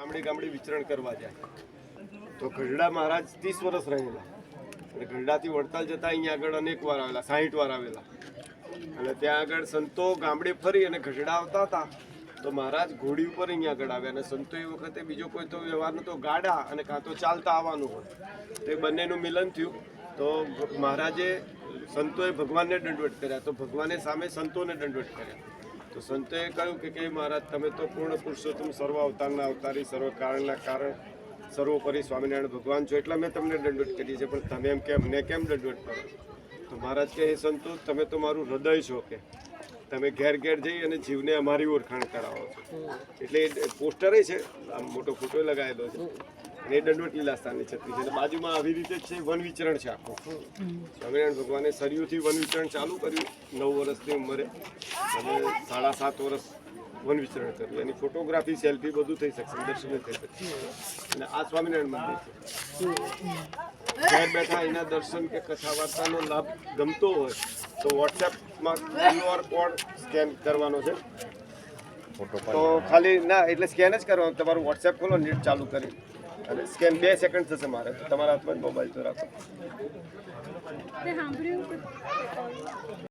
ગામડે ગામડે વિચરણ કરવા જાય તો ગઢડા મહારાજ 30 વર્ષ રહેલા અને ગઢડાથી વડતાલ જતા અહીંયા આગળ અનેક વાર આવેલા, 60 વાર આવેલા. અને ત્યાં આગળ સંતો ગામડે ફરી અને ગઢડા આવતા હતા તો મહારાજ ઘોડી ઉપર અહીંયા આગળ આવ્યા. અને સંતો એ વખતે બીજો કોઈ તો વ્યવહાર નતો, ગાડા અને કાં તો ચાલતા આવવાનું હોય. તો એ બંનેનું મિલન થયું તો મહારાજે સંતોએ ભગવાનને દંડવત કર્યા, તો ભગવાને સામે સંતોને દંડવત કર્યા. તો સંતોએ કહ્યું કે મહારાજ તમે તો પૂર્ણ પુરુષોત્તમ, સર્વ અવતારના અવતારી, સર્વ કારણના કારણ, સર્વોપરી સ્વામિનારાયણ ભગવાન છો, એટલે મેં તમને દંડવત કરી છે, પણ તમે એમ કે અમને કેમ દંડવત કરો? તો મહારાજ કહે સંતો તમે તો મારું હૃદય છો, કે તમે ઘેર ઘેર જઈ અને જીવને અમારી ઓળખાણ કરાવો છો. એટલે પોસ્ટરે છે, આમ મોટો ફોટો લગાવેલો છે. અને એ દંડવત લીલાસ્થાનની છત્રી છે. અને બાજુમાં આવી રીતે જ છે, વન વિચરણ છે આખું. સ્વામિનારાયણ ભગવાને સરયુથી વન વિચરણ ચાલુ કર્યું 9 વર્ષની ઉંમરે અને 7.5 વર્ષ વન વિચરણ કર્યું. એની ફોટોગ્રાફી, સેલ્ફી બધું થઈ શકશે, દર્શન થઈ શકશે. અને આ સ્વામિનારાયણ મંદિર છે. ઘેર બેઠા એના દર્શન કે કથા વાર્તાનો લાભ ગમતો હોય તો વોટ્સએપમાં QR કોડ સ્કેન કરવાનો છે. તો ખાલી ના એટલે સ્કેન જ કરવાનું. તમારું વોટ્સએપ ખોલો, નેટ ચાલુ કરી અને સ્કેન 2 સેકન્ડ થશે મારે. તમારા હાથમાં મોબાઈલ તો રાખો.